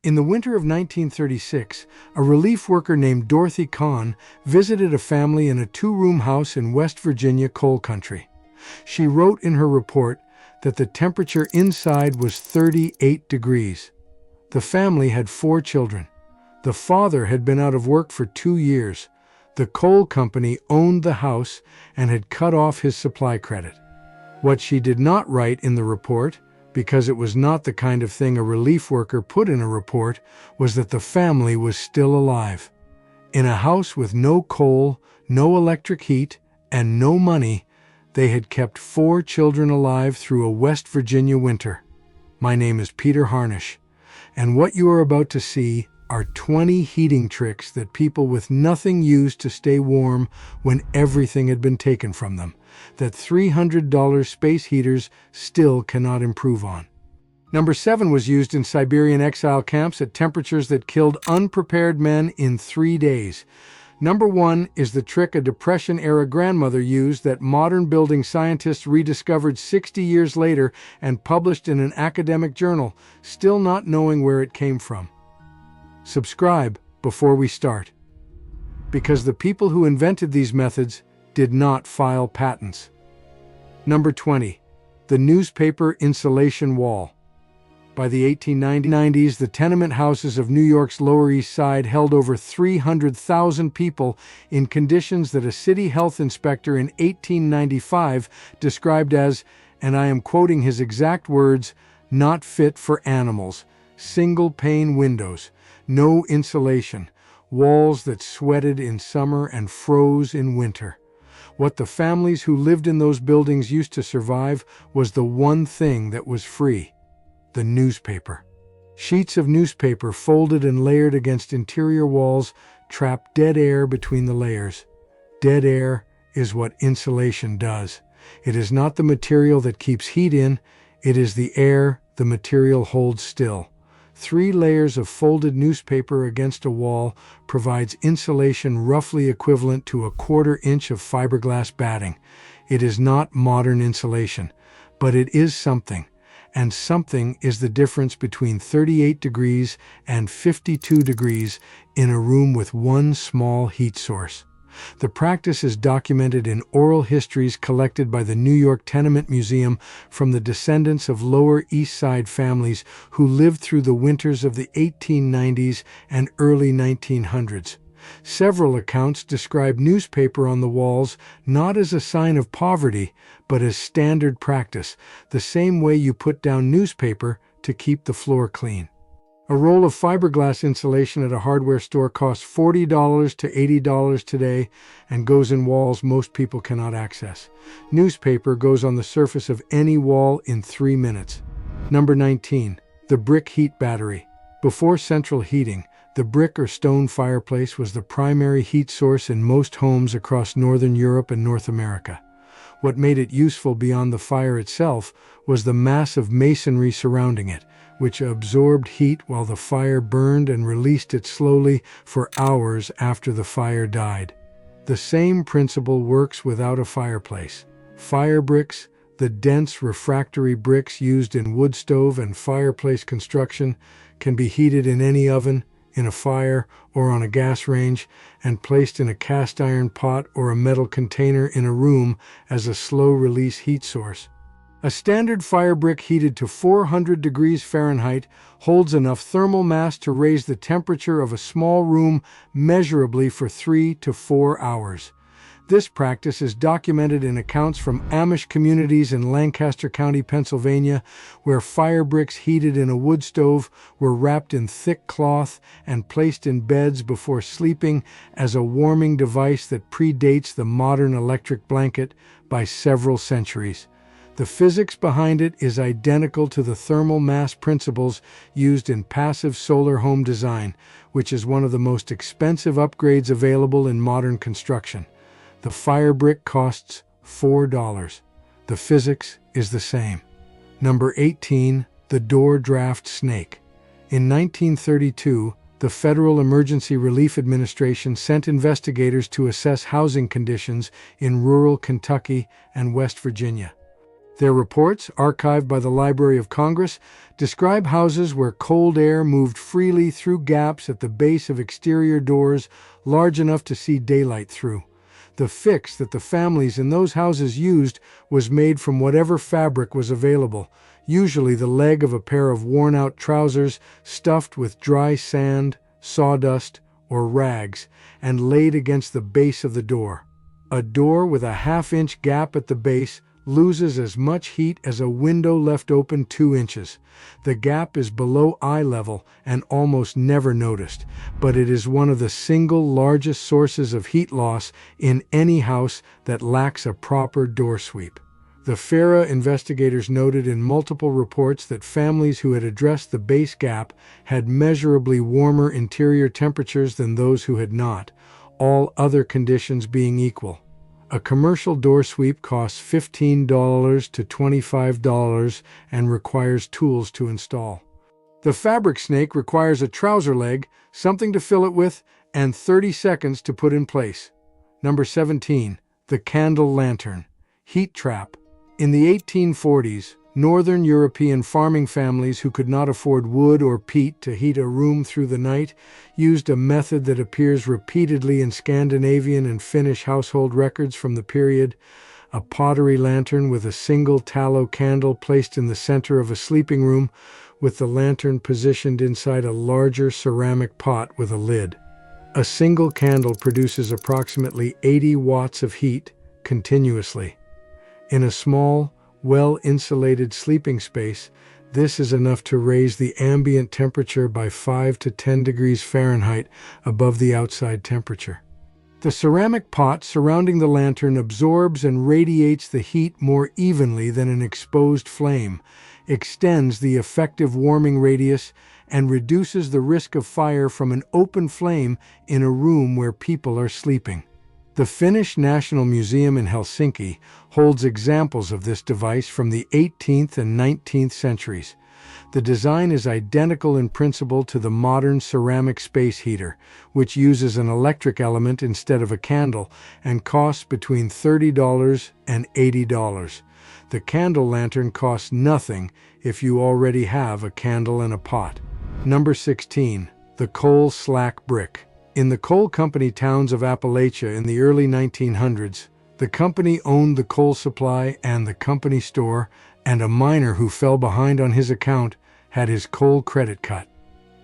In the winter of 1936, a relief worker named Dorothy Kahn visited a family in a two-room house in West Virginia coal country. She wrote in her report that the temperature inside was 38 degrees. The family had 4 children. The father had been out of work for 2 years. The coal company owned the house and had cut off his supply credit. What she did not write in the report, because it was not the kind of thing a relief worker put in a report, was that the family was still alive. In a house with no coal, no electric heat, and no money, they had kept 4 children alive through a West Virginia winter. My name is Peter Harnish, and what you are about to see are 20 heating tricks that people with nothing used to stay warm when everything had been taken from them, that $300 space heaters still cannot improve on. Number 7 was used in Siberian exile camps at temperatures that killed unprepared men in 3 days. Number 1 is the trick a Depression-era grandmother used that modern building scientists rediscovered 60 years later and published in an academic journal, still not knowing where it came from. Subscribe before we start, because the people who invented these methods did not file patents. Number 20, the newspaper insulation wall. By the 1890s, the tenement houses of New York's Lower East Side held over 300,000 people in conditions that a city health inspector in 1895 described as, and I am quoting his exact words, "not fit for animals, single-pane windows, no insulation, walls that sweated in summer and froze in winter." What the families who lived in those buildings used to survive was the one thing that was free: the newspaper. Sheets of newspaper folded and layered against interior walls trapped dead air between the layers. Dead air is what insulation does. It is not the material that keeps heat in, it is the air the material holds still. 3 layers of folded newspaper against a wall provides insulation roughly equivalent to a 1/4 inch of fiberglass batting. It is not modern insulation, but it is something, and something is the difference between 38 degrees and 52 degrees in a room with one small heat source. The practice is documented in oral histories collected by the New York Tenement Museum from the descendants of Lower East Side families who lived through the winters of the 1890s and early 1900s. Several accounts describe newspaper on the walls not as a sign of poverty, but as standard practice, the same way you put down newspaper to keep the floor clean. A roll of fiberglass insulation at a hardware store costs $40 to $80 today and goes in walls most people cannot access. Newspaper goes on the surface of any wall in 3 minutes. Number 19, the brick heat battery. Before central heating, the brick or stone fireplace was the primary heat source in most homes across Northern Europe and North America. What made it useful beyond the fire itself was the mass of masonry surrounding it, which absorbed heat while the fire burned and released it slowly for hours after the fire died. The same principle works without a fireplace. Fire bricks, the dense refractory bricks used in wood stove and fireplace construction, can be heated in any oven, in a fire, or on a gas range, and placed in a cast iron pot or a metal container in a room as a slow-release heat source. A standard fire brick heated to 400 degrees Fahrenheit holds enough thermal mass to raise the temperature of a small room measurably for 3 to 4 hours. This practice is documented in accounts from Amish communities in Lancaster County, Pennsylvania, where fire bricks heated in a wood stove were wrapped in thick cloth and placed in beds before sleeping as a warming device that predates the modern electric blanket by several centuries. The physics behind it is identical to the thermal mass principles used in passive solar home design, which is one of the most expensive upgrades available in modern construction. The fire brick costs $4. The physics is the same. Number 18, the door draft snake. In 1932, the Federal Emergency Relief Administration sent investigators to assess housing conditions in rural Kentucky and West Virginia. Their reports, archived by the Library of Congress, describe houses where cold air moved freely through gaps at the base of exterior doors large enough to see daylight through. The fix that the families in those houses used was made from whatever fabric was available, usually the leg of a pair of worn-out trousers stuffed with dry sand, sawdust, or rags, and laid against the base of the door. A door with a half-inch gap at the base loses as much heat as a window left open 2 inches. The gap is below eye level and almost never noticed, but it is one of the single largest sources of heat loss in any house that lacks a proper door sweep. The FARA investigators noted in multiple reports that families who had addressed the base gap had measurably warmer interior temperatures than those who had not, all other conditions being equal. A commercial door sweep costs $15 to $25 and requires tools to install. The fabric snake requires a trouser leg, something to fill it with, and 30 seconds to put in place. Number 17. The candle lantern. Heat trap. In the 1840s, Northern European farming families who could not afford wood or peat to heat a room through the night used a method that appears repeatedly in Scandinavian and Finnish household records from the period: a pottery lantern with a single tallow candle placed in the center of a sleeping room, with the lantern positioned inside a larger ceramic pot with a lid. A single candle produces approximately 80 watts of heat continuously. In a small, well-insulated sleeping space, this is enough to raise the ambient temperature by 5 to 10 degrees Fahrenheit above the outside temperature. The ceramic pot surrounding the lantern absorbs and radiates the heat more evenly than an exposed flame, extends the effective warming radius, and reduces the risk of fire from an open flame in a room where people are sleeping. The Finnish National Museum in Helsinki holds examples of this device from the 18th and 19th centuries. The design is identical in principle to the modern ceramic space heater, which uses an electric element instead of a candle and costs between $30 and $80. The candle lantern costs nothing if you already have a candle and a pot. Number 16. The coal slack brick. In the coal company towns of Appalachia in the early 1900s, the company owned the coal supply and the company store, and a miner who fell behind on his account had his coal credit cut.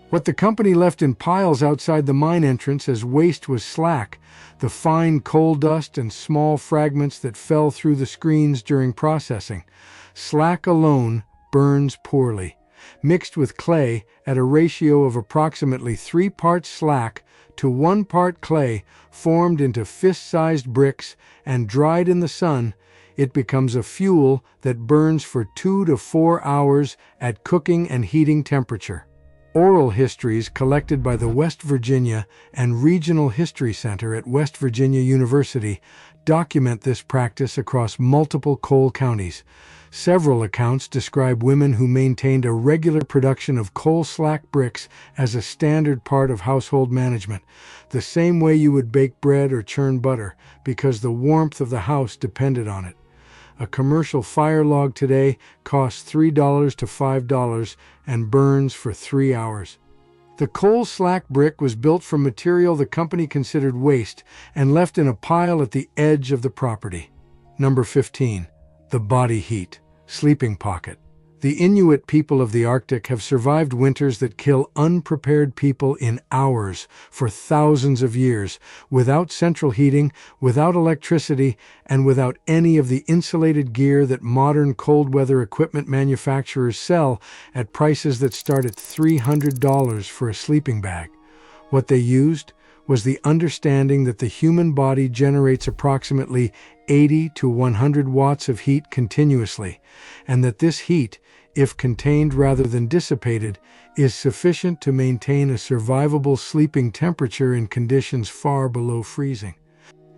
What the company left in piles outside the mine entrance as waste was slack, the fine coal dust and small fragments that fell through the screens during processing. Slack alone burns poorly. Mixed with clay at a ratio of approximately 3 parts slack to 1 part clay, formed into fist-sized bricks and dried in the sun, it becomes a fuel that burns for 2 to 4 hours at cooking and heating temperature. Oral histories collected by the West Virginia and Regional History Center at West Virginia University document this practice across multiple coal counties. Several accounts describe women who maintained a regular production of coal slack bricks as a standard part of household management, the same way you would bake bread or churn butter, because the warmth of the house depended on it. A commercial fire log today costs $3 to $5 and burns for 3 hours. The coal slack brick was built from material the company considered waste and left in a pile at the edge of the property. Number 15. The body heat. Sleeping pocket. The Inuit people of the Arctic have survived winters that kill unprepared people in hours for thousands of years, without central heating, without electricity, and without any of the insulated gear that modern cold weather equipment manufacturers sell at prices that start at $300 for a sleeping bag. What they used was the understanding that the human body generates approximately 80 to 100 watts of heat continuously, and that this heat, if contained rather than dissipated, is sufficient to maintain a survivable sleeping temperature in conditions far below freezing.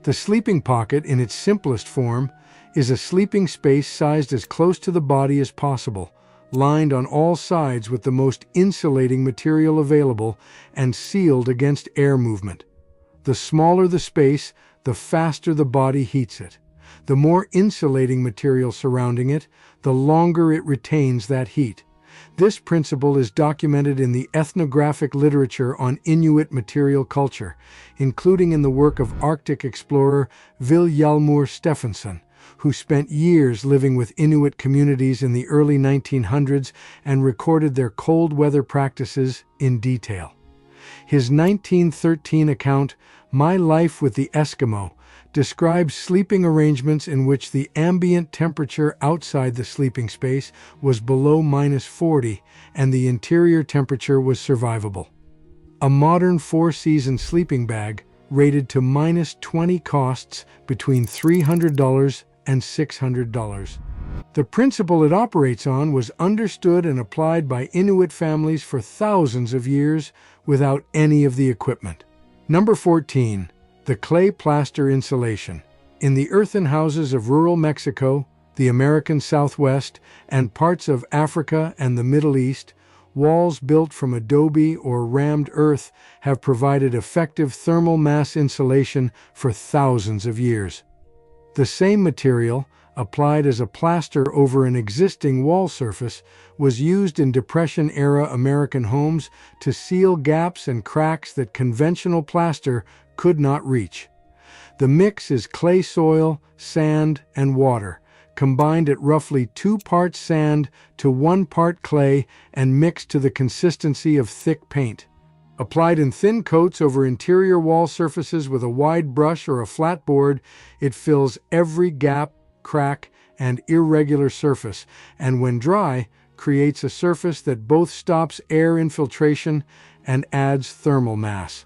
The sleeping pocket, in its simplest form, is a sleeping space sized as close to the body as possible, lined on all sides with the most insulating material available and sealed against air movement. The smaller the space, the faster the body heats it. The more insulating material surrounding it, the longer it retains that heat. This principle is documented in the ethnographic literature on Inuit material culture, including in the work of Arctic explorer Vilhjalmur Stefansson, who spent years living with Inuit communities in the early 1900s and recorded their cold weather practices in detail. His 1913 account, My Life with the Eskimo, describes sleeping arrangements in which the ambient temperature outside the sleeping space was below -40 and the interior temperature was survivable. A modern four-season sleeping bag rated to -20 costs between $300 and $600. The principle it operates on was understood and applied by Inuit families for thousands of years without any of the equipment. Number 14. The clay plaster insulation. In the earthen houses of rural Mexico, the American Southwest, and parts of Africa and the Middle East, walls built from adobe or rammed earth have provided effective thermal mass insulation for thousands of years. The same material, applied as a plaster over an existing wall surface, was used in Depression-era American homes to seal gaps and cracks that conventional plaster could not reach. The mix is clay soil, sand, and water, combined at roughly 2 parts sand to 1 part clay and mixed to the consistency of thick paint. Applied in thin coats over interior wall surfaces with a wide brush or a flat board, it fills every gap, crack, and irregular surface, and when dry, creates a surface that both stops air infiltration and adds thermal mass.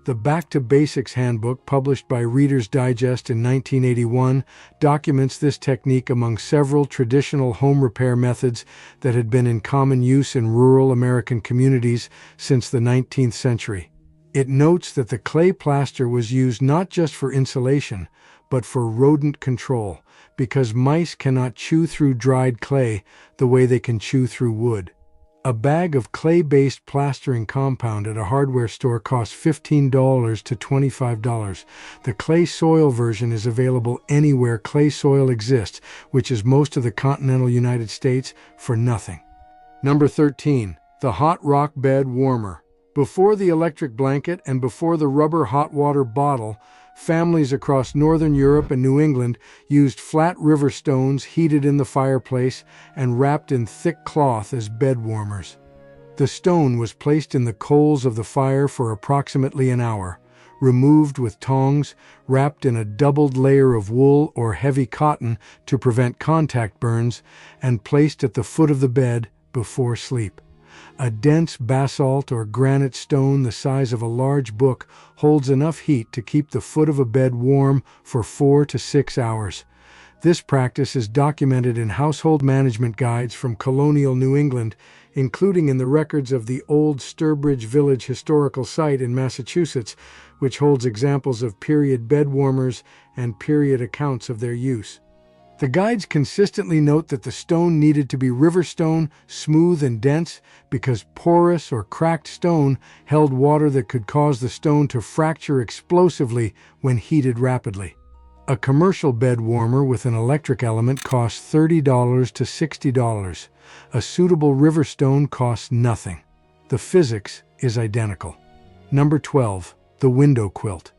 The Back to Basics Handbook, published by Reader's Digest in 1981, documents this technique among several traditional home repair methods that had been in common use in rural American communities since the 19th century. It notes that the clay plaster was used not just for insulation, but for rodent control, because mice cannot chew through dried clay the way they can chew through wood. A bag of clay-based plastering compound at a hardware store costs $15 to $25. The clay soil version is available anywhere clay soil exists, which is most of the continental United States, for nothing. Number 13. The hot rock bed warmer. Before the electric blanket and before the rubber hot water bottle, families across northern Europe and New England used flat river stones heated in the fireplace and wrapped in thick cloth as bed warmers. The stone was placed in the coals of the fire for approximately an hour, removed with tongs, wrapped in a doubled layer of wool or heavy cotton to prevent contact burns, and placed at the foot of the bed before sleep. A dense basalt or granite stone the size of a large book holds enough heat to keep the foot of a bed warm for 4 to 6 hours. This practice is documented in household management guides from colonial New England, including in the records of the Old Sturbridge Village Historical Site in Massachusetts, which holds examples of period bed warmers and period accounts of their use. The guides consistently note that the stone needed to be river stone, smooth and dense, because porous or cracked stone held water that could cause the stone to fracture explosively when heated rapidly. A commercial bed warmer with an electric element costs $30 to $60. A suitable river stone costs nothing. The physics is identical. Number 12. The window quilt.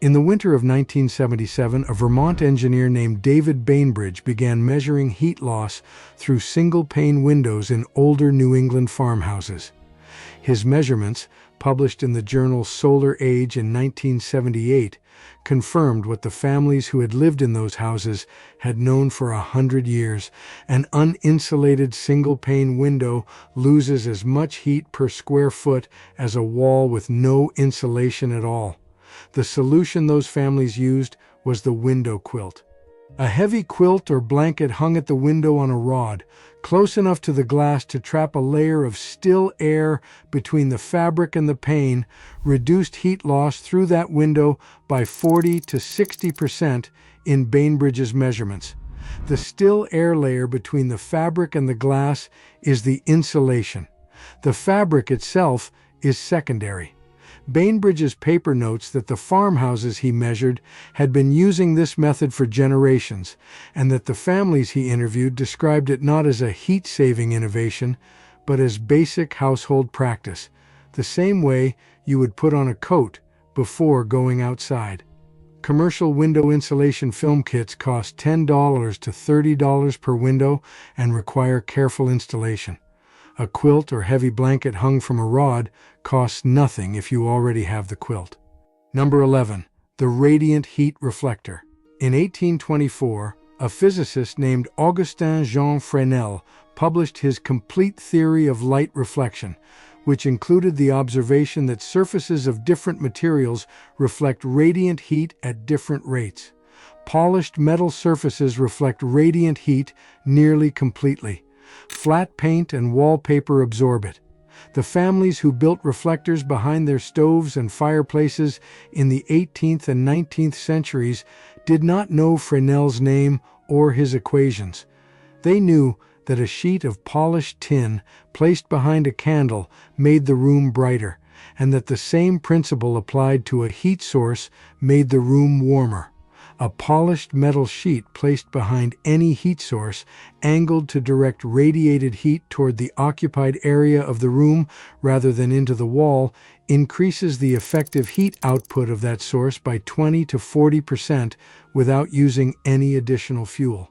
In the winter of 1977, a Vermont engineer named David Bainbridge began measuring heat loss through single-pane windows in older New England farmhouses. His measurements, published in the journal Solar Age in 1978, confirmed what the families who had lived in those houses had known for 100 years. An uninsulated single-pane window loses as much heat per square foot as a wall with no insulation at all. The solution those families used was the window quilt. A heavy quilt or blanket hung at the window on a rod, close enough to the glass to trap a layer of still air between the fabric and the pane, reduced heat loss through that window by 40 to 60% in Bainbridge's measurements. The still air layer between the fabric and the glass is the insulation. The fabric itself is secondary. Bainbridge's paper notes that the farmhouses he measured had been using this method for generations, and that the families he interviewed described it not as a heat-saving innovation, but as basic household practice, the same way you would put on a coat before going outside. Commercial window insulation film kits cost $10 to $30 per window and require careful installation. A quilt or heavy blanket hung from a rod costs nothing if you already have the quilt. Number 11. The radiant heat reflector. In 1824, a physicist named Augustin Jean Fresnel published his complete theory of light reflection, which included the observation that surfaces of different materials reflect radiant heat at different rates. Polished metal surfaces reflect radiant heat nearly completely. Flat paint and wallpaper absorb it. The families who built reflectors behind their stoves and fireplaces in the 18th and 19th centuries did not know Fresnel's name or his equations. They knew that a sheet of polished tin placed behind a candle made the room brighter, and that the same principle applied to a heat source made the room warmer. A polished metal sheet placed behind any heat source, angled to direct radiated heat toward the occupied area of the room rather than into the wall, increases the effective heat output of that source by 20 to 40% without using any additional fuel.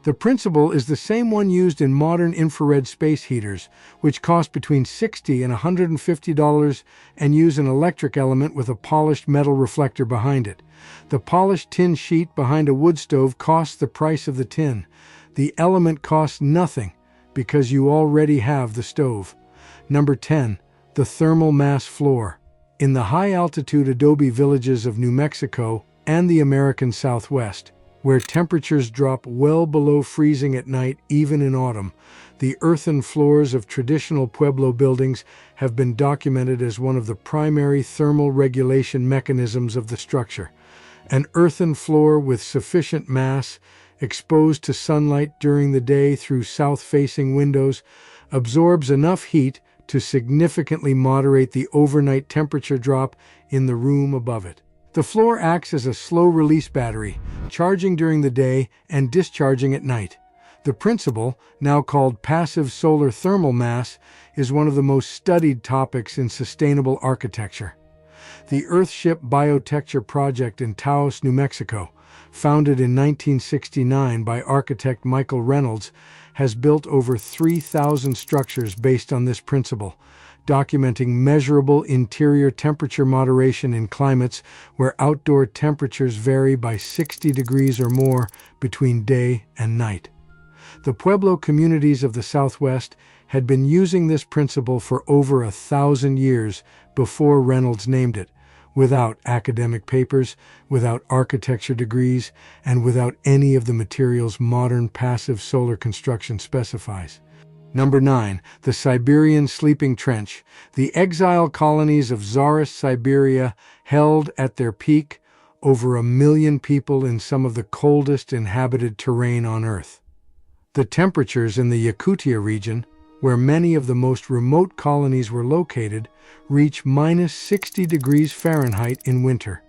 The principle is the same one used in modern infrared space heaters, which cost between $60 and $150 and use an electric element with a polished metal reflector behind it. The polished tin sheet behind a wood stove costs the price of the tin. The element costs nothing because you already have the stove. Number 10. The thermal mass floor. In the high-altitude adobe villages of New Mexico and the American Southwest, where temperatures drop well below freezing at night even in autumn, the earthen floors of traditional Pueblo buildings have been documented as one of the primary thermal regulation mechanisms of the structure. An earthen floor with sufficient mass, exposed to sunlight during the day through south-facing windows, absorbs enough heat to significantly moderate the overnight temperature drop in the room above it. The floor acts as a slow-release battery, charging during the day and discharging at night. The principle, now called passive solar thermal mass, is one of the most studied topics in sustainable architecture. The Earthship Biotecture Project in Taos, New Mexico, founded in 1969 by architect Michael Reynolds, has built over 3,000 structures based on this principle, documenting measurable interior temperature moderation in climates where outdoor temperatures vary by 60 degrees or more between day and night. The Pueblo communities of the Southwest had been using this principle for over 1,000 years before Reynolds named it, without academic papers, without architecture degrees, and without any of the materials modern passive solar construction specifies. Number 9. The Siberian Sleeping Trench. The exile colonies of Tsarist Siberia held at their peak over 1 million people in some of the coldest inhabited terrain on Earth. The temperatures in the Yakutia region, where many of the most remote colonies were located, reach -60 degrees Fahrenheit in winter.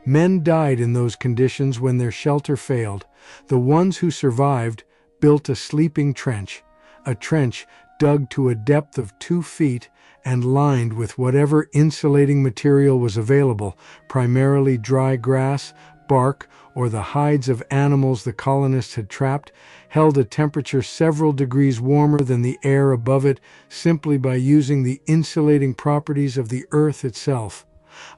Men died in those conditions when their shelter failed. The ones who survived built a sleeping trench, a trench dug to a depth of 2 feet and lined with whatever insulating material was available, primarily dry grass, bark, or the hides of animals the colonists had trapped, held a temperature several degrees warmer than the air above it simply by using the insulating properties of the earth itself.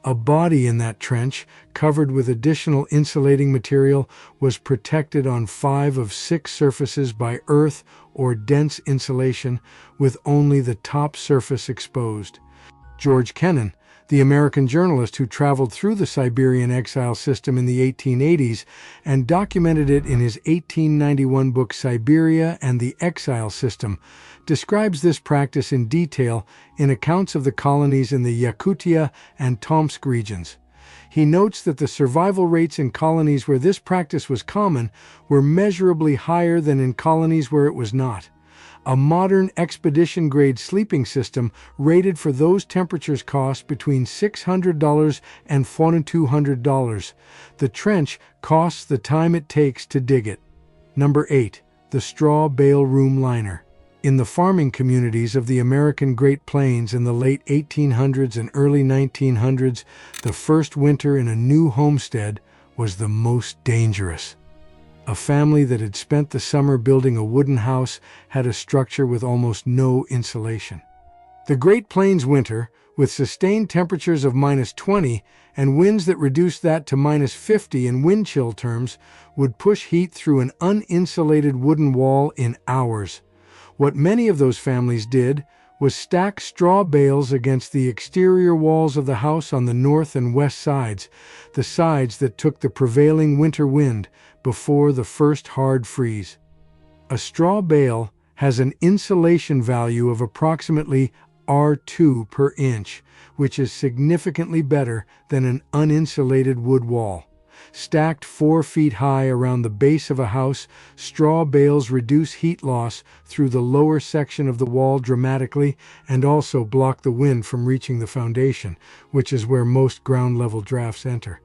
A body in that trench, covered with additional insulating material, was protected on 5 of 6 surfaces by earth or dense insulation, with only the top surface exposed. George Kennan, the American journalist who traveled through the Siberian exile system in the 1880s and documented it in his 1891 book Siberia and the Exile System, describes this practice in detail in accounts of the colonies in the Yakutia and Tomsk regions. He notes that the survival rates in colonies where this practice was common were measurably higher than in colonies where it was not. A modern expedition-grade sleeping system rated for those temperatures costs between $600 and $4,200. The trench costs the time it takes to dig it. Number 8. The straw bale room liner. In the farming communities of the American Great Plains in the late 1800s and early 1900s, the first winter in a new homestead was the most dangerous. A family that had spent the summer building a wooden house had a structure with almost no insulation. The Great Plains winter, with sustained temperatures of -20 and winds that reduced that to -50 in wind chill terms, would push heat through an uninsulated wooden wall in hours. What many of those families did was stack straw bales against the exterior walls of the house on the north and west sides, the sides that took the prevailing winter wind before the first hard freeze. A straw bale has an insulation value of approximately R2 per inch, which is significantly better than an uninsulated wood wall. Stacked 4 feet high around the base of a house, straw bales reduce heat loss through the lower section of the wall dramatically and also block the wind from reaching the foundation, which is where most ground-level drafts enter.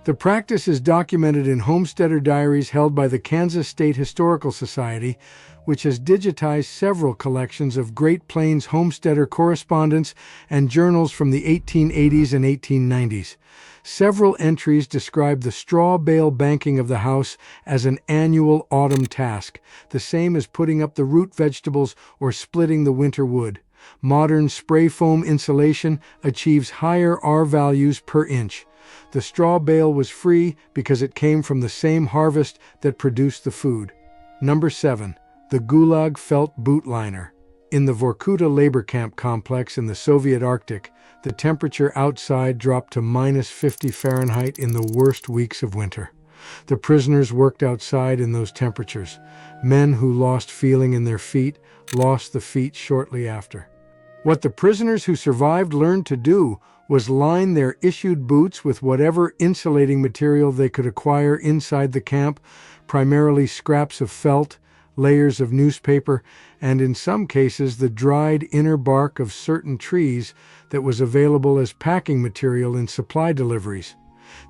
The practice is documented in homesteader diaries held by the Kansas State Historical Society, which has digitized several collections of Great Plains homesteader correspondence and journals from the 1880s and 1890s. Several entries describe the straw bale banking of the house as an annual autumn task, the same as putting up the root vegetables or splitting the winter wood. Modern spray foam insulation achieves higher R values per inch. The straw bale was free because it came from the same harvest that produced the food. Number 7. The Gulag felt boot liner. In the Vorkuta labor camp complex in the Soviet Arctic, the temperature outside dropped to -50 Fahrenheit in the worst weeks of winter. The prisoners worked outside in those temperatures. Men who lost feeling in their feet lost the feet shortly after. What the prisoners who survived learned to do was line their issued boots with whatever insulating material they could acquire inside the camp, primarily scraps of felt, layers of newspaper, and in some cases the dried inner bark of certain trees that was available as packing material in supply deliveries.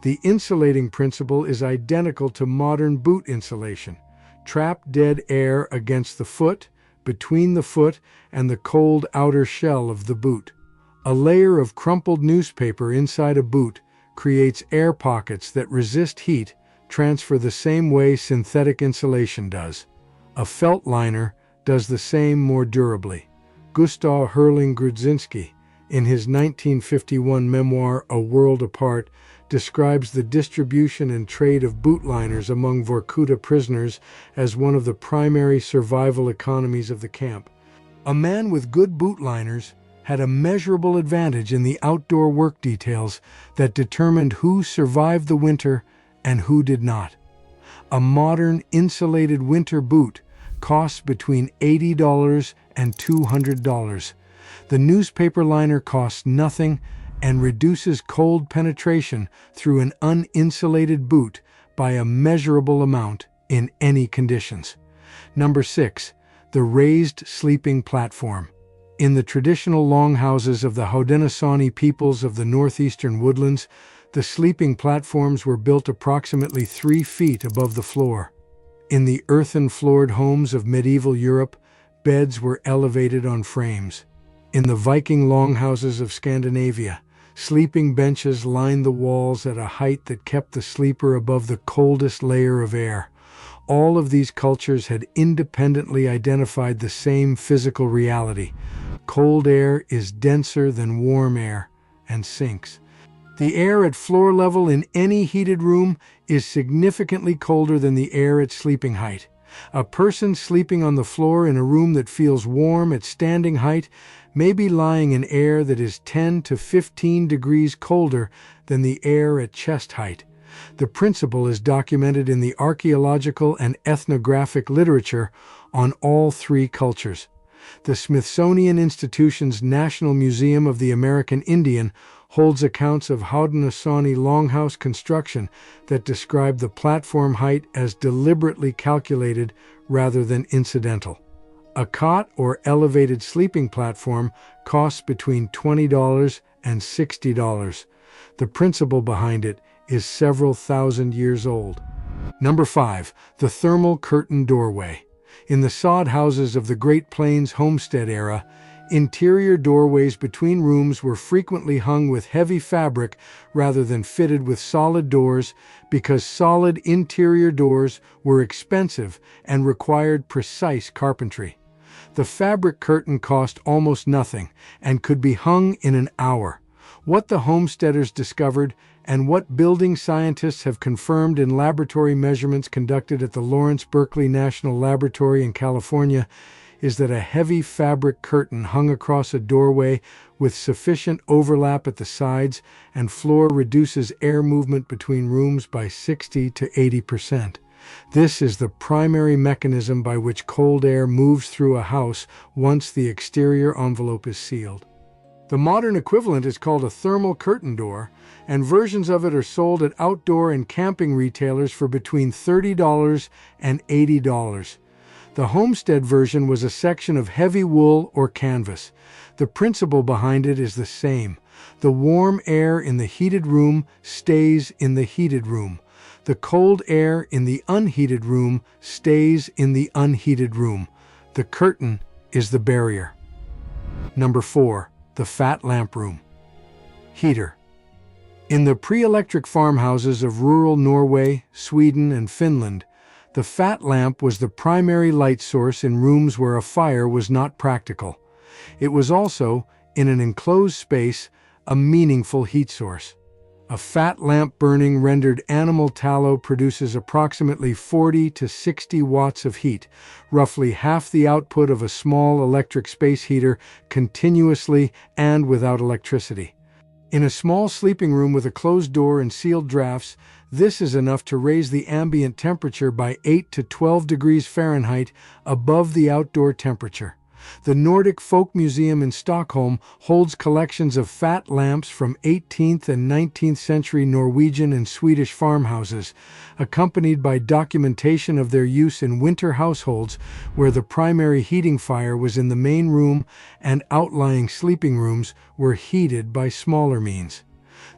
The insulating principle is identical to modern boot insulation. Trap dead air against the foot, between the foot and the cold outer shell of the boot. A layer of crumpled newspaper inside a boot creates air pockets that resist heat transfer the same way synthetic insulation does. A felt liner does the same more durably. Gustav Herling-Grudzinski, in his 1951 memoir A World Apart, describes the distribution and trade of boot liners among Vorkuta prisoners as one of the primary survival economies of the camp. A man with good boot liners had a measurable advantage in the outdoor work details that determined who survived the winter and who did not. A modern insulated winter boot costs between $80 and $200. The newspaper liner costs nothing and reduces cold penetration through an uninsulated boot by a measurable amount in any conditions. Number 6. The raised sleeping platform. In the traditional longhouses of the Haudenosaunee peoples of the northeastern woodlands, the sleeping platforms were built approximately 3 feet above the floor. In the earthen-floored homes of medieval Europe, beds were elevated on frames. In the Viking longhouses of Scandinavia, sleeping benches lined the walls at a height that kept the sleeper above the coldest layer of air. All of these cultures had independently identified the same physical reality. Cold air is denser than warm air and sinks. The air at floor level in any heated room is significantly colder than the air at sleeping height. A person sleeping on the floor in a room that feels warm at standing height may be lying in air that is 10 to 15 degrees colder than the air at chest height. The principle is documented in the archaeological and ethnographic literature on all 3 cultures. The Smithsonian Institution's National Museum of the American Indian holds accounts of Haudenosaunee longhouse construction that describe the platform height as deliberately calculated rather than incidental. A cot or elevated sleeping platform costs between $20 and $60. The principle behind it is several thousand years old. Number 5. The thermal curtain doorway. In the sod houses of the Great Plains homestead era, interior doorways between rooms were frequently hung with heavy fabric rather than fitted with solid doors because solid interior doors were expensive and required precise carpentry. The fabric curtain cost almost nothing and could be hung in an hour. What the homesteaders discovered and what building scientists have confirmed in laboratory measurements conducted at the Lawrence Berkeley National Laboratory in California is that a heavy fabric curtain hung across a doorway with sufficient overlap at the sides and floor reduces air movement between rooms by 60 to 80%. This is the primary mechanism by which cold air moves through a house once the exterior envelope is sealed. The modern equivalent is called a thermal curtain door, and versions of it are sold at outdoor and camping retailers for between $30 and $80. The homestead version was a section of heavy wool or canvas. The principle behind it is the same. The warm air in the heated room stays in the heated room. The cold air in the unheated room stays in the unheated room. The curtain is the barrier. Number 4. The fat lamp room. Heater. In the pre-electric farmhouses of rural Norway, Sweden, and Finland, the fat lamp was the primary light source in rooms where a fire was not practical. It was also, in an enclosed space, a meaningful heat source. A fat lamp burning rendered animal tallow produces approximately 40 to 60 watts of heat, roughly half the output of a small electric space heater, continuously and without electricity. In a small sleeping room with a closed door and sealed drafts, this is enough to raise the ambient temperature by 8 to 12 degrees Fahrenheit above the outdoor temperature. The Nordic Folk Museum in Stockholm holds collections of fat lamps from 18th and 19th century Norwegian and Swedish farmhouses, accompanied by documentation of their use in winter households where the primary heating fire was in the main room and outlying sleeping rooms were heated by smaller means.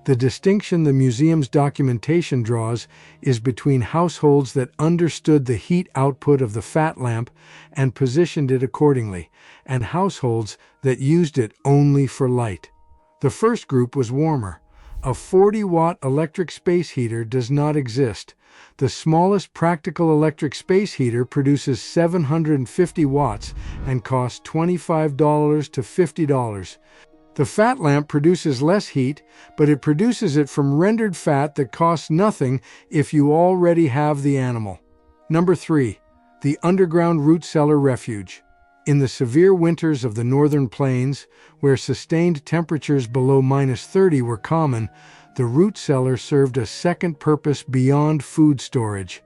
The distinction the museum's documentation draws is between households that understood the heat output of the fat lamp and positioned it accordingly, and households that used it only for light. The first group was warmer. A 40-watt electric space heater does not exist. The smallest practical electric space heater produces 750 watts and costs $25 to $50. The fat lamp produces less heat, but it produces it from rendered fat that costs nothing if you already have the animal. Number 3. The underground root cellar refuge. In the severe winters of the northern plains, where sustained temperatures below -30 were common, the root cellar served a second purpose beyond food storage.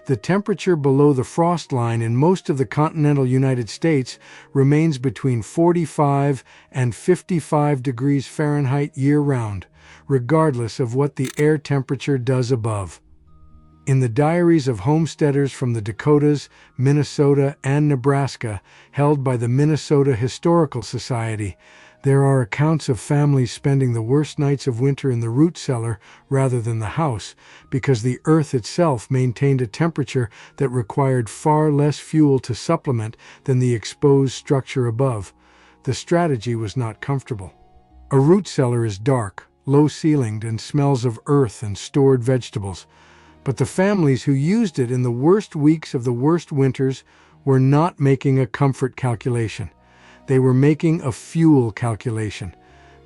The temperature below the frost line in most of the continental United States remains between 45 and 55 degrees Fahrenheit year-round, regardless of what the air temperature does above. In the diaries of homesteaders from the Dakotas, Minnesota, and Nebraska, held by the Minnesota Historical Society, there are accounts of families spending the worst nights of winter in the root cellar rather than the house, because the earth itself maintained a temperature that required far less fuel to supplement than the exposed structure above. The strategy was not comfortable. A root cellar is dark, low-ceilinged, and smells of earth and stored vegetables. But the families who used it in the worst weeks of the worst winters were not making a comfort calculation. They were making a fuel calculation.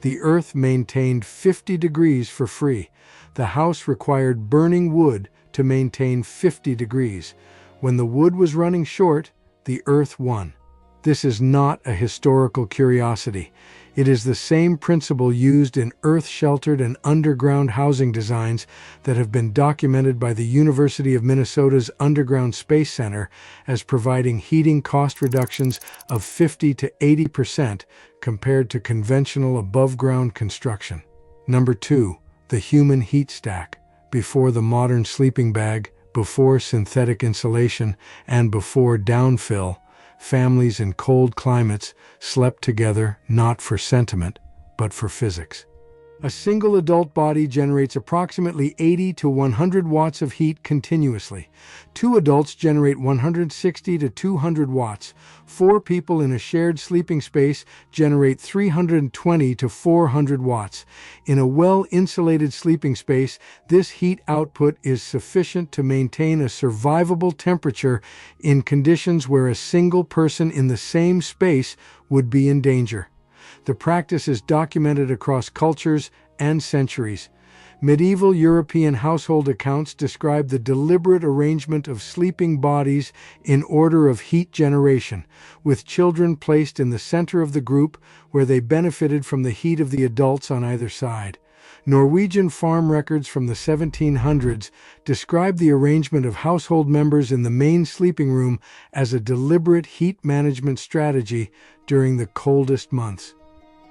The earth maintained 50 degrees for free. The house required burning wood to maintain 50 degrees. When the wood was running short, the earth won. This is not a historical curiosity. It is the same principle used in earth-sheltered and underground housing designs that have been documented by the University of Minnesota's Underground Space Center as providing heating cost reductions of 50 to 80% compared to conventional above-ground construction. Number 2. The human heat stack. Before the modern sleeping bag, before synthetic insulation, and before downfill, families in cold climates slept together not for sentiment, but for physics. A single adult body generates approximately 80 to 100 watts of heat continuously. Two adults generate 160 to 200 watts. Four people in a shared sleeping space generate 320 to 400 watts. In a well-insulated sleeping space, this heat output is sufficient to maintain a survivable temperature in conditions where a single person in the same space would be in danger. The practice is documented across cultures and centuries. Medieval European household accounts describe the deliberate arrangement of sleeping bodies in order of heat generation, with children placed in the center of the group where they benefited from the heat of the adults on either side. Norwegian farm records from the 1700s describe the arrangement of household members in the main sleeping room as a deliberate heat management strategy during the coldest months.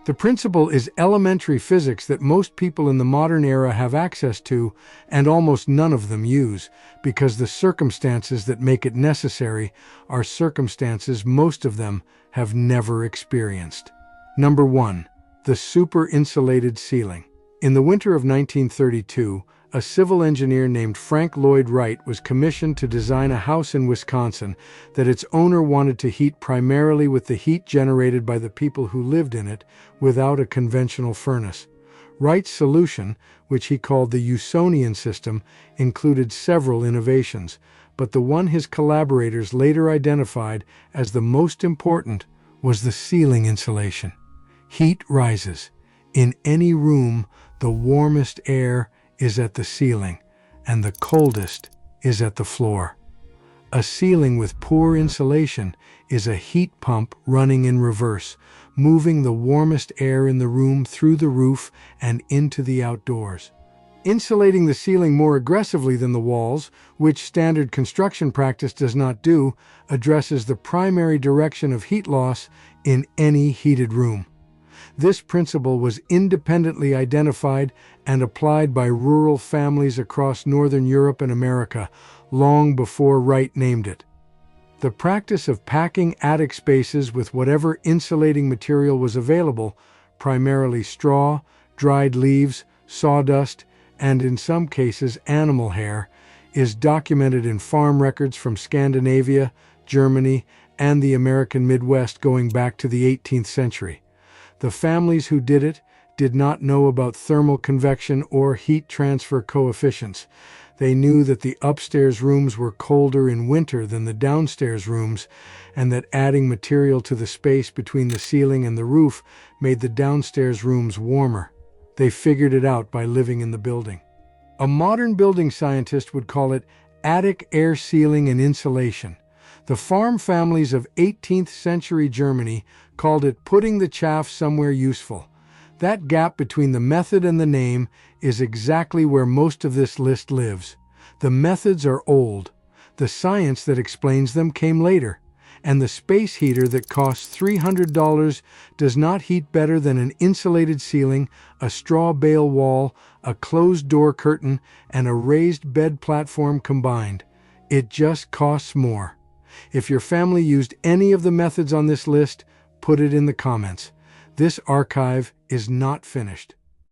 The principle is elementary physics that most people in the modern era have access to, and almost none of them use, because the circumstances that make it necessary are circumstances most of them have never experienced. Number 1. The super-insulated ceiling. In the winter of 1932, a civil engineer named Frank Lloyd Wright was commissioned to design a house in Wisconsin that its owner wanted to heat primarily with the heat generated by the people who lived in it, without a conventional furnace. Wright's solution, which he called the Usonian system, included several innovations, but the one his collaborators later identified as the most important was the ceiling insulation. Heat rises. In any room, the warmest air is at the ceiling, and the coldest is at the floor. A ceiling with poor insulation is a heat pump running in reverse, moving the warmest air in the room through the roof and into the outdoors. Insulating the ceiling more aggressively than the walls, which standard construction practice does not do, addresses the primary direction of heat loss in any heated room. This principle was independently identified and applied by rural families across Northern Europe and America long before Wright named it. The practice of packing attic spaces with whatever insulating material was available, primarily straw, dried leaves, sawdust, and in some cases animal hair, is documented in farm records from Scandinavia, Germany, and the American Midwest going back to the 18th century. The families who did it did not know about thermal convection or heat transfer coefficients. They knew that the upstairs rooms were colder in winter than the downstairs rooms, and that adding material to the space between the ceiling and the roof made the downstairs rooms warmer. They figured it out by living in the building. A modern building scientist would call it attic air sealing and insulation. The farm families of 18th century Germany called it putting the chaff somewhere useful. That gap between the method and the name is exactly where most of this list lives. The methods are old. The science that explains them came later. And the space heater that costs $300 does not heat better than an insulated ceiling, a straw bale wall, a closed door curtain, and a raised bed platform combined. It just costs more. If your family used any of the methods on this list, put it in the comments. This archive is not finished.